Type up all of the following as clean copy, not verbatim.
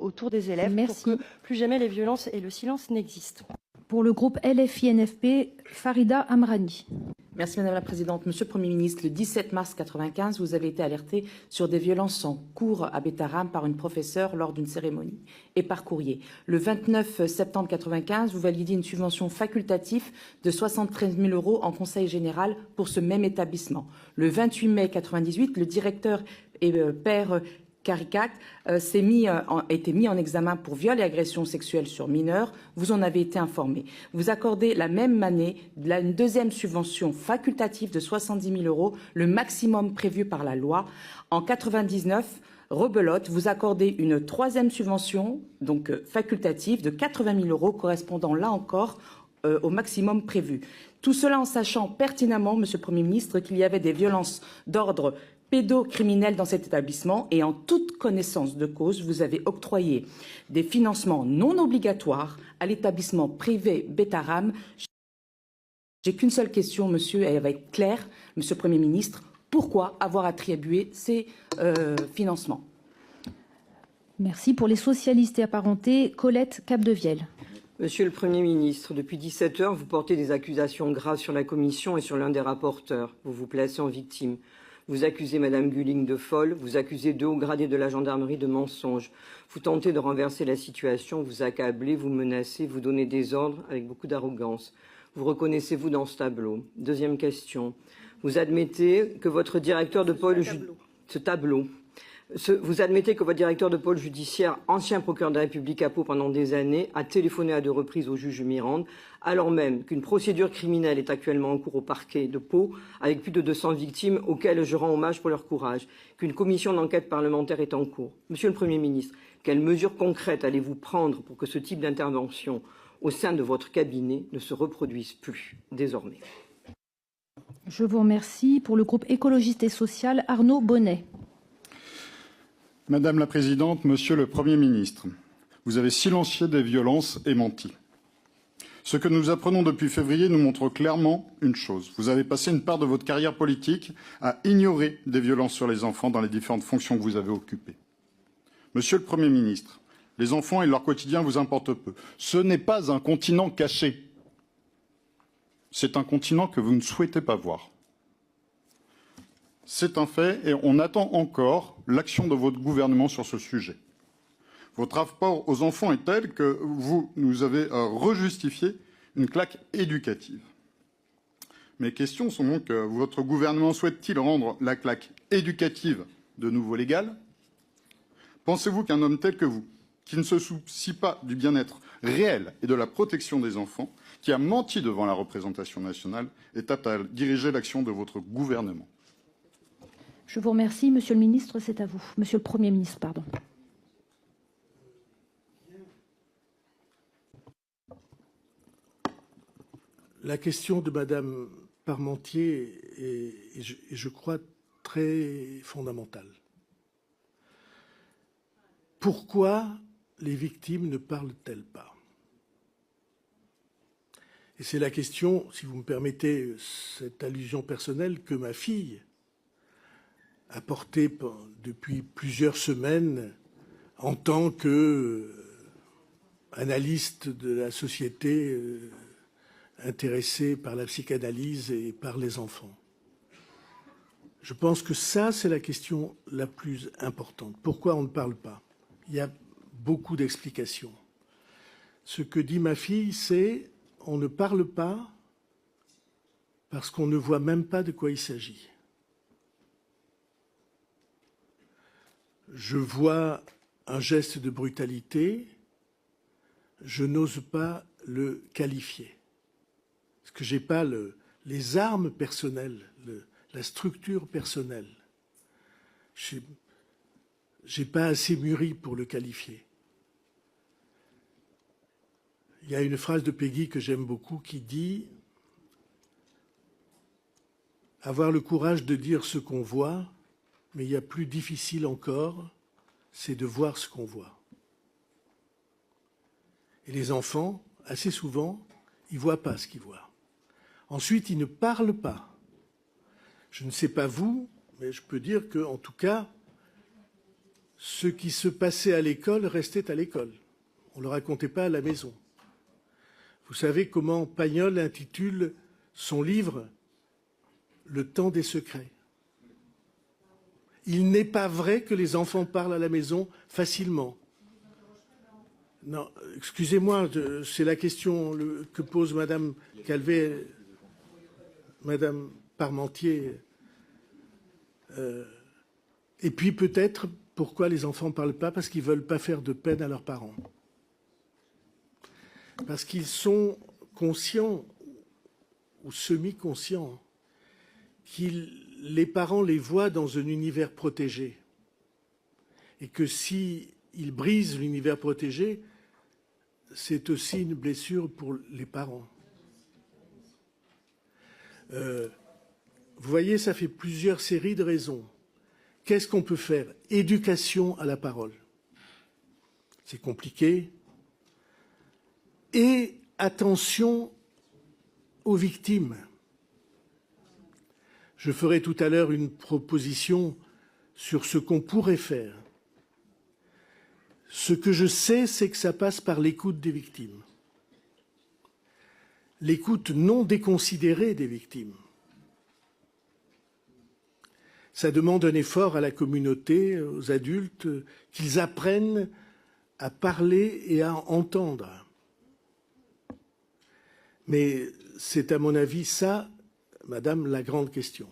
autour des élèves. Merci. Pour que plus jamais les violences et le silence n'existent. Pour le groupe LFI-NFP, Farida Amrani. Merci Madame la Présidente. Monsieur le Premier ministre, le 17 mars 1995, vous avez été alerté sur des violences en cours à Betaram par une professeure lors d'une cérémonie et par courrier. Le 29 septembre 1995, vous validiez une subvention facultative de 73 000 € en conseil général pour ce même établissement. Le 28 mai 1998, le directeur et père Caricat a été mis en examen pour viol et agression sexuelle sur mineurs. Vous en avez été informé. Vous accordez la même année une deuxième subvention facultative de 70 000 €, le maximum prévu par la loi. En 1999, rebelote, vous accordez une troisième subvention, donc facultative, de 80 000 €, correspondant là encore au maximum prévu. Tout cela en sachant pertinemment, Monsieur le Premier ministre, qu'il y avait des violences d'ordre pédocriminels dans cet établissement et en toute connaissance de cause, vous avez octroyé des financements non obligatoires à l'établissement privé Betaram. J'ai qu'une seule question, monsieur, et elle va être claire, Monsieur le Premier ministre. Pourquoi avoir attribué ces financements? Merci. Pour les socialistes et apparentés, Colette Capdevielle. Monsieur le Premier ministre, depuis 17 heures, vous portez des accusations graves sur la Commission et sur l'un des rapporteurs. Vous vous placez en victime. Vous accusez Madame Gulling de folle, vous accusez deux hauts gradés de la gendarmerie de mensonges. Vous tentez de renverser la situation, vous accablez, vous menacez, vous donnez des ordres avec beaucoup d'arrogance. Vous reconnaissez-vous dans ce tableau? Deuxième question. Vous admettez que votre directeur de pôle... Vous admettez que votre directeur de pôle judiciaire, ancien procureur de la République à Pau pendant des années, a téléphoné à 2 reprises au juge Mirande, alors même qu'une procédure criminelle est actuellement en cours au parquet de Pau, avec plus de 200 victimes auxquelles je rends hommage pour leur courage, qu'une commission d'enquête parlementaire est en cours. Monsieur le Premier ministre, quelles mesures concrètes allez-vous prendre pour que ce type d'intervention au sein de votre cabinet ne se reproduise plus désormais? Je vous remercie. Pour le groupe écologiste et social, Arnaud Bonnet. Madame la Présidente, Monsieur le Premier ministre, vous avez silencié des violences et menti. Ce que nous apprenons depuis février nous montre clairement une chose. Vous avez passé une part de votre carrière politique à ignorer des violences sur les enfants dans les différentes fonctions que vous avez occupées. Monsieur le Premier ministre, les enfants et leur quotidien vous importent peu. Ce n'est pas un continent caché. C'est un continent que vous ne souhaitez pas voir. C'est un fait et on attend encore l'action de votre gouvernement sur ce sujet. Votre rapport aux enfants est tel que vous nous avez rejustifié une claque éducative. Mes questions sont donc, votre gouvernement souhaite-t-il rendre la claque éducative de nouveau légale? Pensez-vous qu'un homme tel que vous, qui ne se soucie pas du bien-être réel et de la protection des enfants, qui a menti devant la représentation nationale, est apte à diriger l'action de votre gouvernement? Je vous remercie. Monsieur le ministre, c'est à vous. Monsieur le Premier ministre, pardon. La question de Madame Parmentier est, je crois, très fondamentale. Pourquoi les victimes ne parlent-elles pas? Et c'est la question, si vous me permettez cette allusion personnelle, que ma fille a portée depuis plusieurs semaines en tant qu'analyste de la société intéressée par la psychanalyse et par les enfants. Je pense que ça, c'est la question la plus importante. Pourquoi on ne parle pas? Il y a beaucoup d'explications. Ce que dit ma fille, c'est on ne parle pas parce qu'on ne voit même pas de quoi il s'agit. Je vois un geste de brutalité, je n'ose pas le qualifier. Parce que je n'ai pas les armes personnelles, la structure personnelle. Je n'ai pas assez mûri pour le qualifier. Il y a une phrase de Peggy que j'aime beaucoup qui dit « Avoir le courage de dire ce qu'on voit, mais il y a plus difficile encore, c'est de voir ce qu'on voit. » Et les enfants, assez souvent, ils ne voient pas ce qu'ils voient. Ensuite, ils ne parlent pas. Je ne sais pas vous, mais je peux dire qu'en tout cas, ce qui se passait à l'école restait à l'école. On ne le racontait pas à la maison. Vous savez comment Pagnol intitule son livre « Le temps des secrets ». Il n'est pas vrai que les enfants parlent à la maison facilement. Non, excusez-moi, c'est la question que pose Madame Calvet, Madame Parmentier. Et puis peut-être pourquoi les enfants ne parlent pas, parce qu'ils ne veulent pas faire de peine à leurs parents. Parce qu'ils sont conscients ou semi-conscients que les parents les voient dans un univers protégé. Et que s'ils brisent l'univers protégé, c'est aussi une blessure pour les parents. Vous voyez, ça fait plusieurs séries de raisons. Qu'est-ce qu'on peut faire? Éducation à la parole. C'est compliqué. Et attention aux victimes. Je ferai tout à l'heure une proposition sur ce qu'on pourrait faire. Ce que je sais, c'est que ça passe par l'écoute des victimes. L'écoute non déconsidérée des victimes. Ça demande un effort à la communauté, aux adultes, qu'ils apprennent à parler et à entendre. Mais c'est à mon avis ça, Madame, la grande question.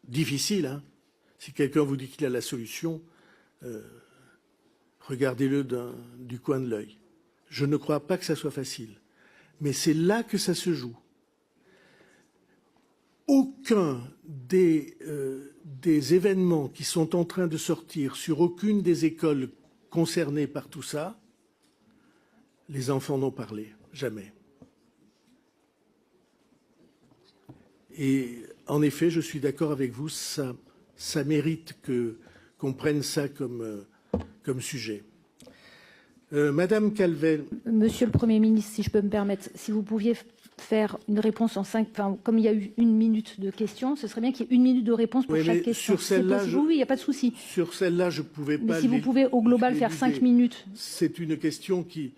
Difficile, hein? Si quelqu'un vous dit qu'il a la solution, regardez-le du coin de l'œil. Je ne crois pas que ça soit facile. Mais c'est là que ça se joue. Aucun des événements qui sont en train de sortir sur aucune des écoles concernées par tout ça, les enfants n'ont parlé. Jamais. Et en effet, je suis d'accord avec vous, ça mérite qu'on prenne ça comme sujet. Madame Calvet. Monsieur le Premier ministre, si je peux me permettre, si vous pouviez faire une réponse en 5, enfin, comme il y a eu 1 minute de questions, ce serait bien qu'il y ait 1 minute de réponse pour chaque question. Sur celle-là, oui, il n'y a pas de souci. Sur celle-là, je ne pouvais pas. Mais si vous pouvez au global faire 5 minutes. C'est une question qui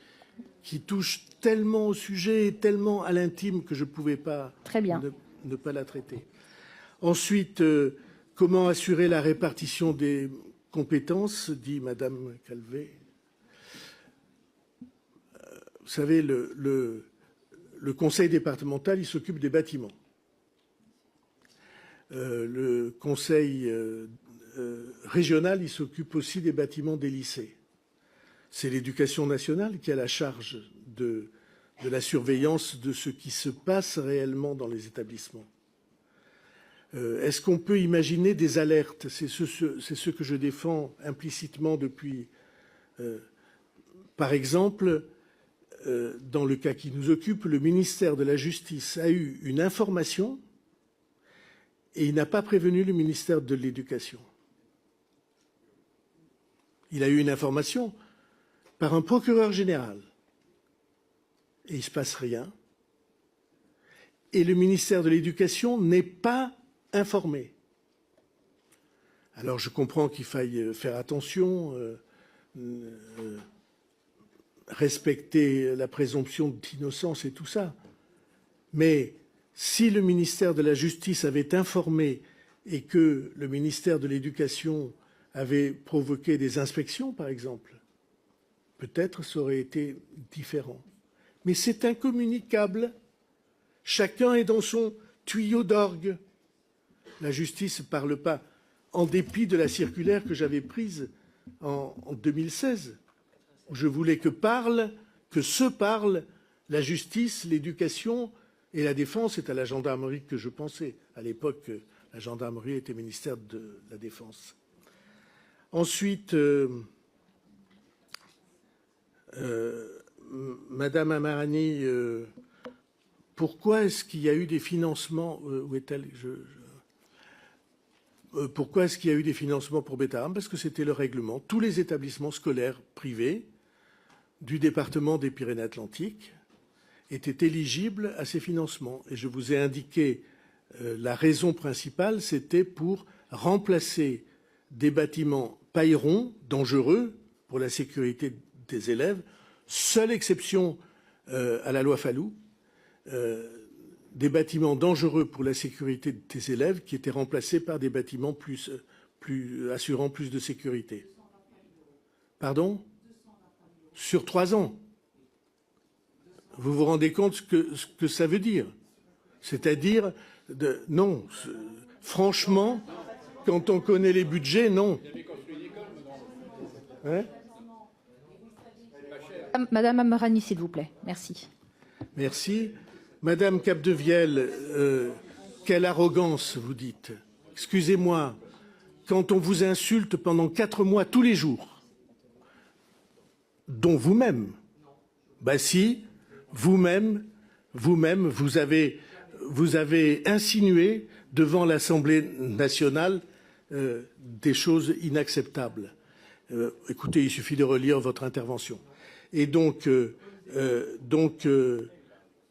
touche tellement au sujet et tellement à l'intime que je ne pouvais pas. Très bien. Ne pas la traiter. Ensuite, comment assurer la répartition des compétences, dit Madame Calvet. Vous savez, le conseil départemental, il s'occupe des bâtiments. Le conseil régional, il s'occupe aussi des bâtiments des lycées. C'est l'éducation nationale qui a la charge de la surveillance de ce qui se passe réellement dans les établissements. Est-ce qu'on peut imaginer des alertes? C'est ce que je défends implicitement depuis. Par exemple, dans le cas qui nous occupe, le ministère de la Justice a eu une information et il n'a pas prévenu le ministère de l'Éducation. Il a eu une information par un procureur général. Et il ne se passe rien. Et le ministère de l'Éducation n'est pas informé. Alors je comprends qu'il faille faire attention, respecter la présomption d'innocence et tout ça. Mais si le ministère de la Justice avait informé et que le ministère de l'Éducation avait provoqué des inspections, par exemple, peut-être ça aurait été différent. Mais c'est incommunicable. Chacun est dans son tuyau d'orgue. La justice ne parle pas, en dépit de la circulaire que j'avais prise en 2016, où je voulais que se parlent la justice, l'éducation et la défense. C'est à la gendarmerie que je pensais. À l'époque, la gendarmerie était ministère de la Défense. Ensuite, Madame Amarani, pourquoi est-ce qu'il y a eu des financements où est-elle Pourquoi est-ce qu'il y a eu des financements pour Betaram? Parce que c'était le règlement. Tous les établissements scolaires privés du département des Pyrénées-Atlantiques étaient éligibles à ces financements. Et je vous ai indiqué la raison principale, c'était pour remplacer des bâtiments paillerons dangereux pour la sécurité des élèves. Seule exception à la loi Fallou, des bâtiments dangereux pour la sécurité des élèves qui étaient remplacés par des bâtiments assurant plus de sécurité. Pardon ? Sur 3 ans. Vous vous rendez compte ce que ça veut dire? C'est-à-dire, non, franchement, quand on connaît les budgets, non. Hein? Madame Amarani, s'il vous plaît. Merci. Merci. Madame Capdevielle, quelle arrogance, vous dites. Excusez-moi, quand on vous insulte pendant 4 mois tous les jours, dont vous-même, bah si, vous-même, vous avez insinué devant l'Assemblée nationale des choses inacceptables. Écoutez, il suffit de relire votre intervention. Et donc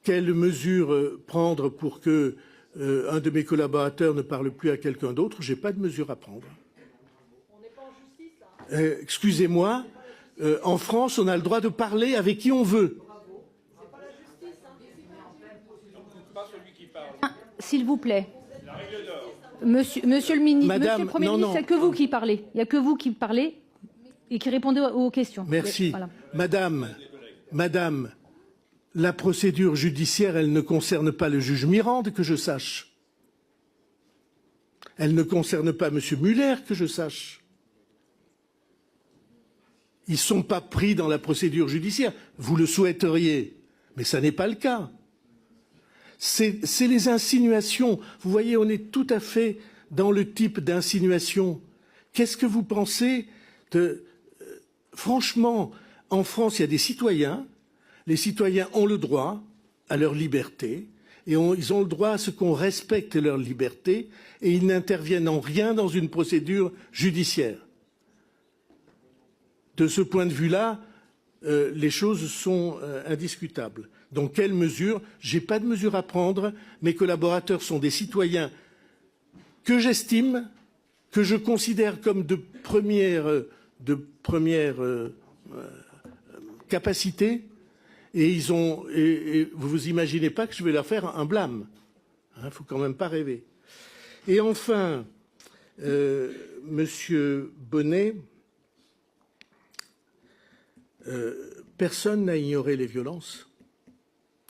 quelles mesures prendre pour que un de mes collaborateurs ne parle plus à quelqu'un d'autre? J'ai pas de mesure à prendre. On n'est pas en justice, là. Excusez-moi, en France, on a le droit de parler avec qui on veut. C'est pas la justice, hein. S'il vous plaît. Monsieur le ministre, Madame, Monsieur le Premier ministre, il n'y a que vous qui parlez. Il n'y a que vous qui parlez et qui répondez aux questions. Merci. Voilà. Madame, la procédure judiciaire, elle ne concerne pas le juge Mirande, que je sache. Elle ne concerne pas M. Muller, que je sache. Ils ne sont pas pris dans la procédure judiciaire. Vous le souhaiteriez, mais ça n'est pas le cas. C'est les insinuations. Vous voyez, on est tout à fait dans le type d'insinuation. Qu'est-ce que vous pensez de... Franchement, en France, il y a des citoyens. Les citoyens ont le droit à leur liberté et ils ont le droit à ce qu'on respecte leur liberté et ils n'interviennent en rien dans une procédure judiciaire. De ce point de vue-là, les choses sont indiscutables. Donc, quelles mesures? Je n'ai pas de mesures à prendre. Mes collaborateurs sont des citoyens que j'estime, que je considère comme de première capacité. Et vous vous imaginez pas que je vais leur faire un blâme. Il faut quand même pas rêver. Et enfin, Monsieur Bonnet, personne n'a ignoré les violences.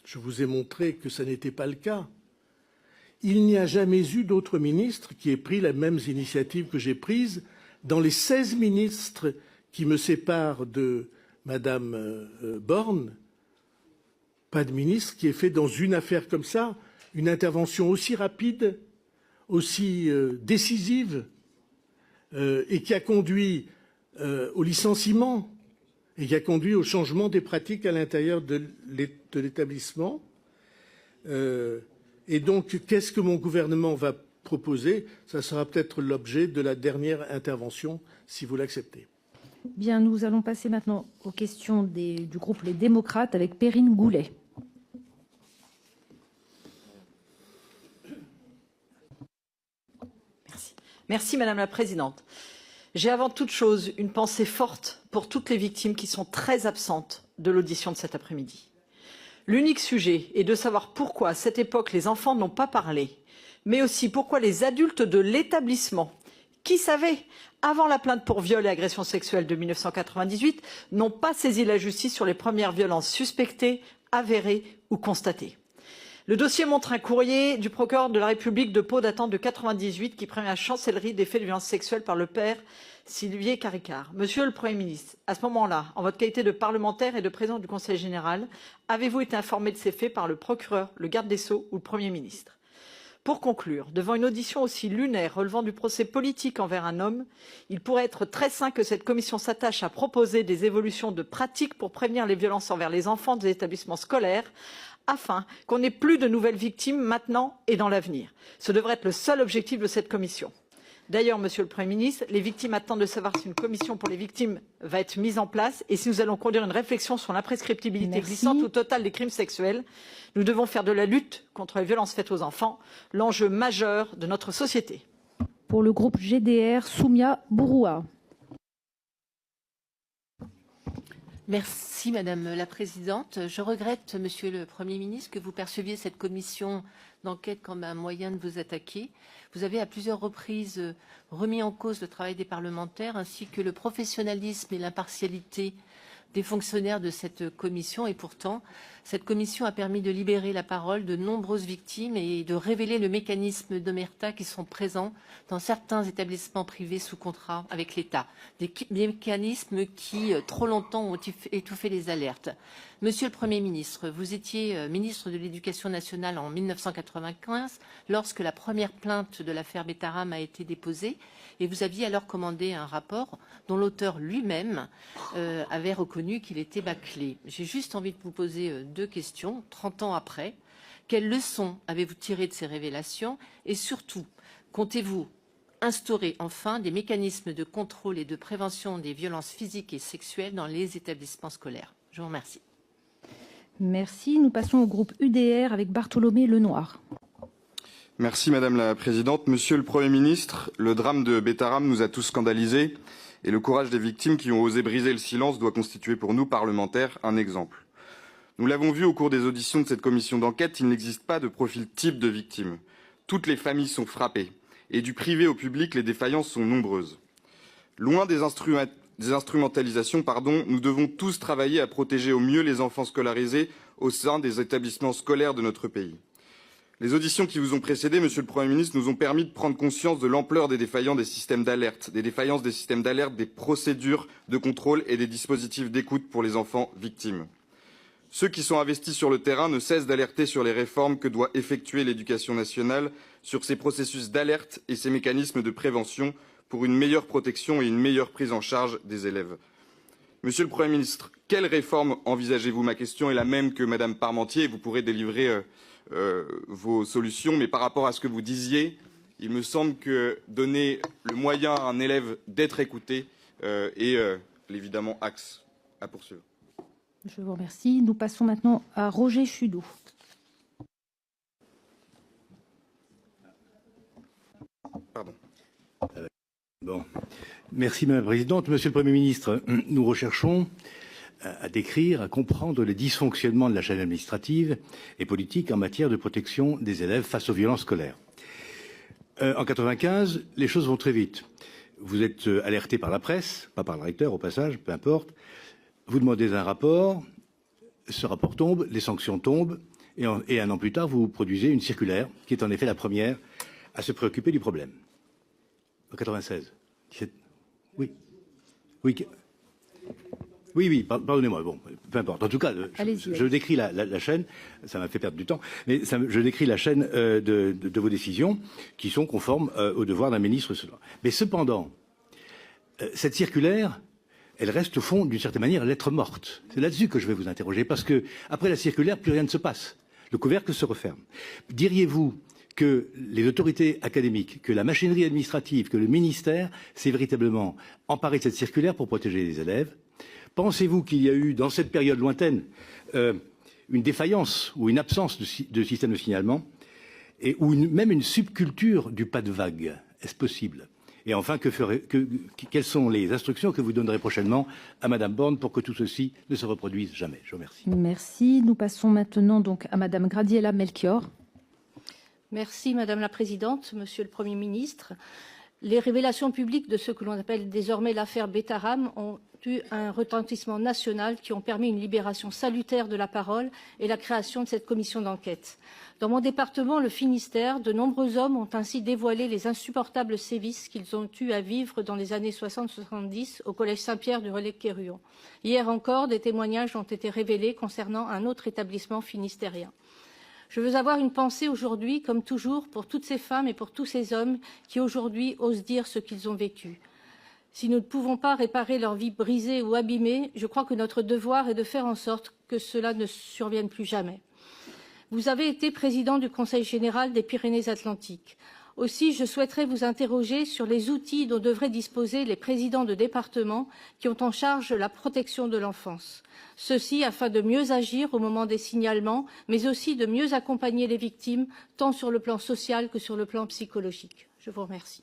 Je vous ai montré que ça n'était pas le cas. Il n'y a jamais eu d'autre ministre qui ait pris les mêmes initiatives que j'ai prises. Dans les 16 ministres qui me séparent de Madame Borne, pas de ministre qui ait fait dans une affaire comme ça une intervention aussi rapide, aussi décisive, et qui a conduit au licenciement et qui a conduit au changement des pratiques à l'intérieur de l'établissement. Et donc, qu'est-ce que mon gouvernement va proposer? Ça sera peut-être l'objet de la dernière intervention, si vous l'acceptez. Bien, nous allons passer maintenant aux questions du groupe Les Démocrates avec Perrine Goulet. Merci Madame la Présidente. J'ai avant toute chose une pensée forte pour toutes les victimes qui sont très absentes de l'audition de cet après-midi. L'unique sujet est de savoir pourquoi à cette époque les enfants n'ont pas parlé, mais aussi pourquoi les adultes de l'établissement, qui savaient avant la plainte pour viol et agression sexuelle de 1998, n'ont pas saisi la justice sur les premières violences suspectées, avérées ou constatées. Le dossier montre un courrier du procureur de la République de Pau datant de 1998 qui prévient la chancellerie des faits de violence sexuelle par le père Sylvier Caricart. Monsieur le Premier ministre, à ce moment-là, en votre qualité de parlementaire et de président du Conseil général, avez-vous été informé de ces faits par le procureur, le garde des Sceaux ou le Premier ministre? Pour conclure, devant une audition aussi lunaire relevant du procès politique envers un homme, il pourrait être très sain que cette commission s'attache à proposer des évolutions de pratiques pour prévenir les violences envers les enfants des établissements scolaires, afin qu'on n'ait plus de nouvelles victimes maintenant et dans l'avenir. Ce devrait être le seul objectif de cette commission. D'ailleurs, Monsieur le Premier ministre, les victimes attendent de savoir si une commission pour les victimes va être mise en place et si nous allons conduire une réflexion sur l'imprescriptibilité glissante ou totale des crimes sexuels. Nous devons faire de la lutte contre les violences faites aux enfants l'enjeu majeur de notre société. Pour le groupe GDR, Soumia Bouroua. Merci Madame la Présidente. Je regrette, Monsieur le Premier ministre, que vous perceviez cette commission d'enquête comme un moyen de vous attaquer. Vous avez à plusieurs reprises remis en cause le travail des parlementaires ainsi que le professionnalisme et l'impartialité des fonctionnaires de cette commission. Et pourtant, cette commission a permis de libérer la parole de nombreuses victimes et de révéler le mécanisme d'omerta qui sont présents dans certains établissements privés sous contrat avec l'État. Des mécanismes qui, trop longtemps, ont étouffé les alertes. Monsieur le Premier ministre, vous étiez ministre de l'Éducation nationale en 1995 lorsque la première plainte de l'affaire Betaram a été déposée et vous aviez alors commandé un rapport dont l'auteur lui-même avait reconnu qu'il était bâclé. J'ai juste envie de vous poser deux questions, 30 ans après. Quelles leçons avez-vous tirées de ces révélations et surtout, comptez-vous instaurer enfin des mécanismes de contrôle et de prévention des violences physiques et sexuelles dans les établissements scolaires? Je vous remercie. Merci. Nous passons au groupe UDR avec Bartholomé Lenoir. Merci Madame la Présidente. Monsieur le Premier ministre, le drame de Betaram nous a tous scandalisés et le courage des victimes qui ont osé briser le silence doit constituer pour nous, parlementaires, un exemple. Nous l'avons vu au cours des auditions de cette commission d'enquête, il n'existe pas de profil type de victime. Toutes les familles sont frappées et du privé au public, les défaillances sont nombreuses. Loin des instrumentalisations, nous devons tous travailler à protéger au mieux les enfants scolarisés au sein des établissements scolaires de notre pays. Les auditions qui vous ont précédé, Monsieur le Premier ministre, nous ont permis de prendre conscience de l'ampleur des défaillances des systèmes d'alerte, des procédures de contrôle et des dispositifs d'écoute pour les enfants victimes. Ceux qui sont investis sur le terrain ne cessent d'alerter sur les réformes que doit effectuer l'Éducation nationale, sur ces processus d'alerte et ces mécanismes de prévention pour une meilleure protection et une meilleure prise en charge des élèves. Monsieur le Premier ministre, quelles réformes envisagez-vous? Ma question est la même que Madame Parmentier, vous pourrez délivrer vos solutions, mais par rapport à ce que vous disiez, il me semble que donner le moyen à un élève d'être écouté est évidemment axe à poursuivre. Je vous remercie. Nous passons maintenant à Roger Chudeau. Pardon. Bon. Merci Madame la Présidente. Monsieur le Premier ministre, nous recherchons à décrire, à comprendre les dysfonctionnements de la chaîne administrative et politique en matière de protection des élèves face aux violences scolaires. En 1995, les choses vont très vite. Vous êtes alerté par la presse, pas par le recteur au passage, peu importe. Vous demandez un rapport, ce rapport tombe, les sanctions tombent, et un an plus tard, vous produisez une circulaire qui est en effet la première à se préoccuper du problème. En 96. Oui. Oui, pardonnez-moi, bon, peu importe. En tout cas, je décris la chaîne, ça m'a fait perdre du temps, mais je décris la chaîne de vos décisions qui sont conformes aux devoirs d'un ministre. Mais cependant, cette circulaire, elle reste au fond, d'une certaine manière, lettre morte. C'est là-dessus que je vais vous interroger, parce que après la circulaire, plus rien ne se passe. Le couvercle se referme. Diriez-vous que les autorités académiques, que la machinerie administrative, que le ministère s'est véritablement emparé de cette circulaire pour protéger les élèves? Pensez-vous qu'il y a eu, dans cette période lointaine, une défaillance ou une absence de système de signalement ou même une subculture du pas de vague? Est-ce possible? Et enfin, quelles sont les instructions que vous donnerez prochainement à Madame Borne pour que tout ceci ne se reproduise jamais? Je vous remercie. Merci. Nous passons maintenant donc à Madame Gradiela Melchior. Merci Madame la Présidente, Monsieur le Premier ministre. Les révélations publiques de ce que l'on appelle désormais l'affaire Betaram ont eu un retentissement national qui ont permis une libération salutaire de la parole et la création de cette commission d'enquête. Dans mon département, le Finistère, de nombreux hommes ont ainsi dévoilé les insupportables sévices qu'ils ont eu à vivre dans les années 60-70 au Collège Saint-Pierre du Relais-Quérillon. Hier encore, des témoignages ont été révélés concernant un autre établissement finistérien. Je veux avoir une pensée aujourd'hui, comme toujours, pour toutes ces femmes et pour tous ces hommes qui aujourd'hui osent dire ce qu'ils ont vécu. Si nous ne pouvons pas réparer leur vie brisée ou abîmée, je crois que notre devoir est de faire en sorte que cela ne survienne plus jamais. Vous avez été président du Conseil général des Pyrénées-Atlantiques. Aussi, je souhaiterais vous interroger sur les outils dont devraient disposer les présidents de département qui ont en charge la protection de l'enfance. Ceci afin de mieux agir au moment des signalements, mais aussi de mieux accompagner les victimes, tant sur le plan social que sur le plan psychologique. Je vous remercie.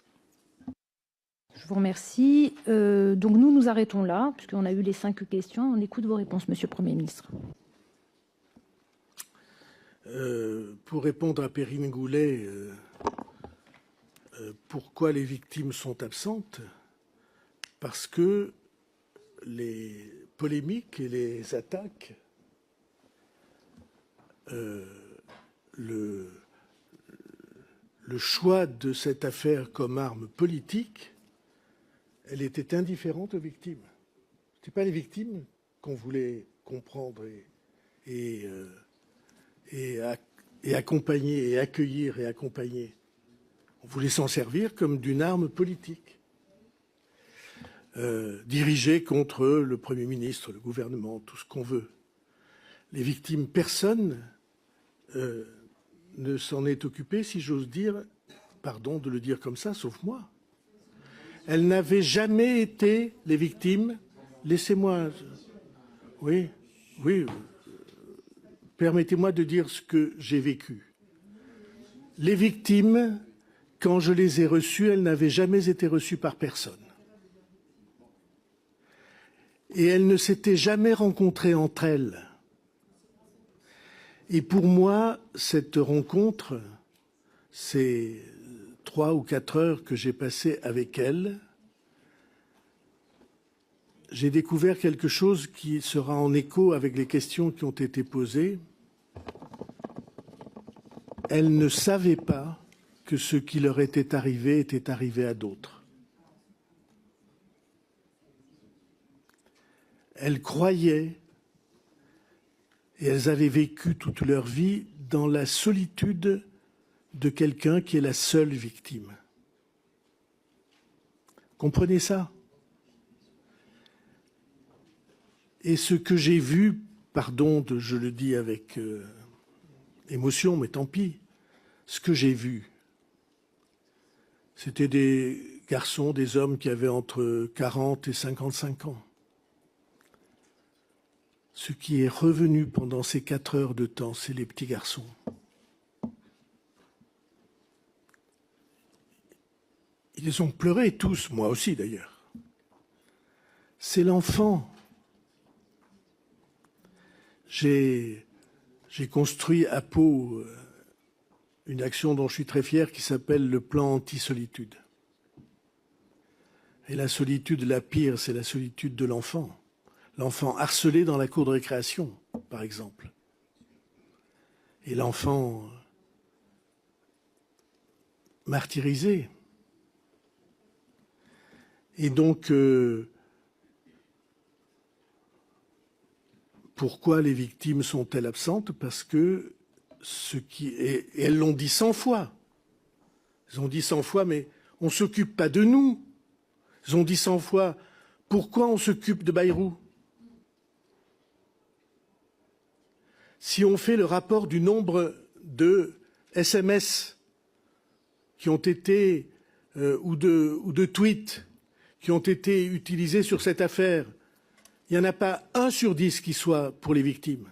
Je vous remercie. Donc nous arrêtons là, puisqu'on a eu les 5 questions. On écoute vos réponses, Monsieur le Premier ministre. Pour répondre à Perrine Goulet, pourquoi les victimes sont absentes? Parce que les polémiques et les attaques, le choix de cette affaire comme arme politique, elle était indifférente aux victimes. Ce n'était pas les victimes qu'on voulait comprendre et accompagner, et accueillir et accompagner. On voulait s'en servir comme d'une arme politique, dirigée contre le Premier ministre, le gouvernement, tout ce qu'on veut. Les victimes, personne ne s'en est occupé, si j'ose dire, pardon de le dire comme ça, sauf moi. Elles n'avaient jamais été les victimes. Laissez-moi... Oui, permettez-moi de dire ce que j'ai vécu. Les victimes, quand je les ai reçues, elles n'avaient jamais été reçues par personne. Et elles ne s'étaient jamais rencontrées entre elles. Et pour moi, cette rencontre, ces 3 ou 4 heures que j'ai passées avec elles, j'ai découvert quelque chose qui sera en écho avec les questions qui ont été posées. Elles ne savaient pas que ce qui leur était arrivé à d'autres. Elles croyaient, et elles avaient vécu toute leur vie dans la solitude de quelqu'un qui est la seule victime. Comprenez ça? Et ce que j'ai vu, pardon, je le dis avec émotion, mais tant pis, ce que j'ai vu, c'était des garçons, des hommes qui avaient entre 40 et 55 ans. Ce qui est revenu pendant ces 4 heures de temps, c'est les petits garçons. Ils ont pleuré tous, moi aussi d'ailleurs. C'est l'enfant. J'ai construit à Pau une action dont je suis très fier qui s'appelle le plan anti-solitude. Et la solitude la pire, c'est la solitude de l'enfant. L'enfant harcelé dans la cour de récréation, par exemple. Et l'enfant martyrisé. Et donc, pourquoi les victimes sont-elles absentes? Parce que et elles l'ont dit 100 fois. Elles ont dit 100 fois, mais on ne s'occupe pas de nous. Elles ont dit 100 fois, pourquoi on s'occupe de Bayrou? Si on fait le rapport du nombre de SMS qui ont été, ou de tweets qui ont été utilisés sur cette affaire, il n'y en a pas 1 sur 10 qui soit pour les victimes.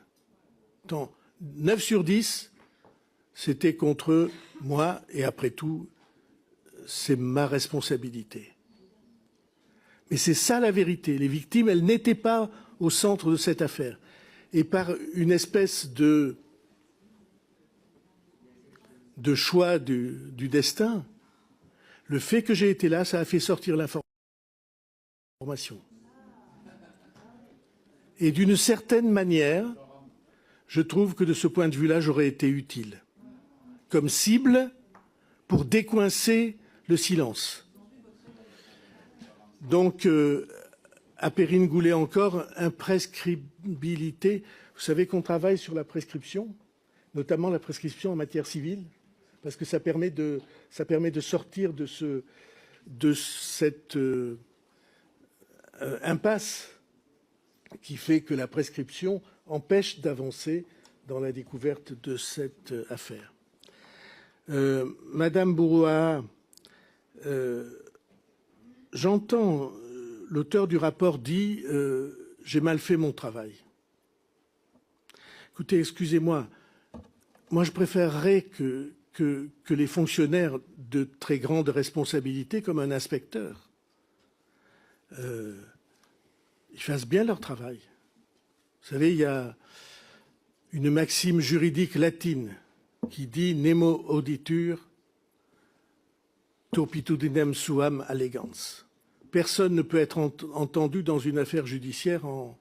Tant 9 sur 10, c'était contre moi, et après tout, c'est ma responsabilité. Mais c'est ça la vérité. Les victimes, elles n'étaient pas au centre de cette affaire. Et par une espèce de choix du destin, le fait que j'ai été là, ça a fait sortir l'information. Et d'une certaine manière, je trouve que de ce point de vue-là, j'aurais été utile comme cible pour décoincer le silence. Donc, à Perrine Goulet encore, imprescriptibilité. Vous savez qu'on travaille sur la prescription, notamment la prescription en matière civile, parce que ça permet de sortir de cette impasse qui fait que la prescription empêche d'avancer dans la découverte de cette affaire. Madame Bourroua, j'entends l'auteur du rapport dit j'ai mal fait mon travail. Écoutez, excusez-moi, moi je préférerais que les fonctionnaires de très grande responsabilité, comme un inspecteur, ils fassent bien leur travail. Vous savez, il y a une maxime juridique latine qui dit « nemo auditur turpitudinem suam allegans ». Personne ne peut être entendu dans une affaire judiciaire en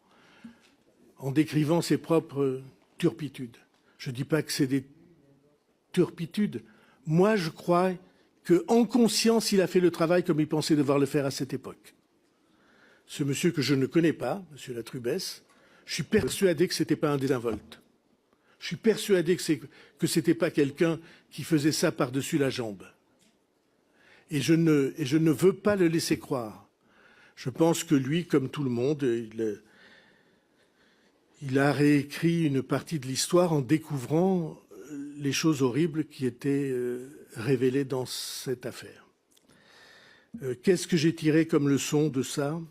décrivant ses propres turpitudes. Je ne dis pas que c'est des turpitudes. Moi, je crois qu'en conscience, il a fait le travail comme il pensait devoir le faire à cette époque. Ce monsieur que je ne connais pas, monsieur Latrubès, je suis persuadé que ce n'était pas un désinvolte. Je suis persuadé que ce n'était pas quelqu'un qui faisait ça par-dessus la jambe. Et je ne veux pas le laisser croire. Je pense que lui, comme tout le monde, il a réécrit une partie de l'histoire en découvrant les choses horribles qui étaient révélées dans cette affaire. Qu'est-ce que j'ai tiré comme leçon de ça ?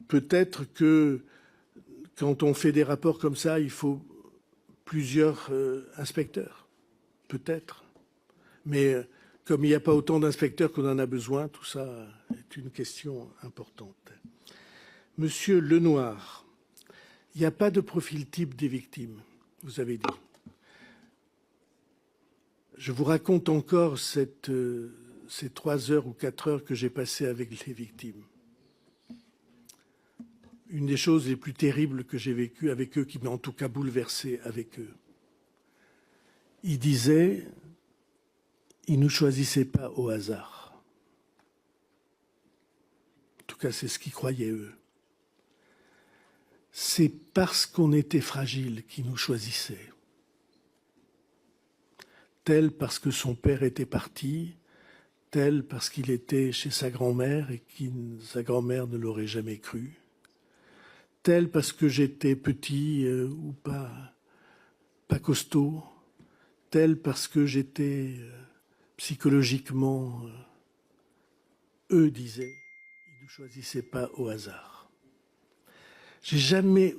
Peut-être que quand on fait des rapports comme ça, il faut plusieurs inspecteurs. Peut-être. Mais comme il n'y a pas autant d'inspecteurs qu'on en a besoin, tout ça est une question importante. Monsieur Lenoir, il n'y a pas de profil type des victimes, vous avez dit. Je vous raconte encore ces 3 heures ou 4 heures que j'ai passées avec les victimes. Une des choses les plus terribles que j'ai vécues avec eux, qui m'a en tout cas bouleversé avec eux. Ils disaient, ils ne nous choisissaient pas au hasard. En tout cas, c'est ce qu'ils croyaient eux. C'est parce qu'on était fragile qu'ils nous choisissaient. Tel parce que son père était parti, tel parce qu'il était chez sa grand-mère et que sa grand-mère ne l'aurait jamais cru. Tel parce que j'étais petit ou pas costaud, tel parce que j'étais psychologiquement... eux disaient, ils ne choisissaient pas au hasard. J'ai jamais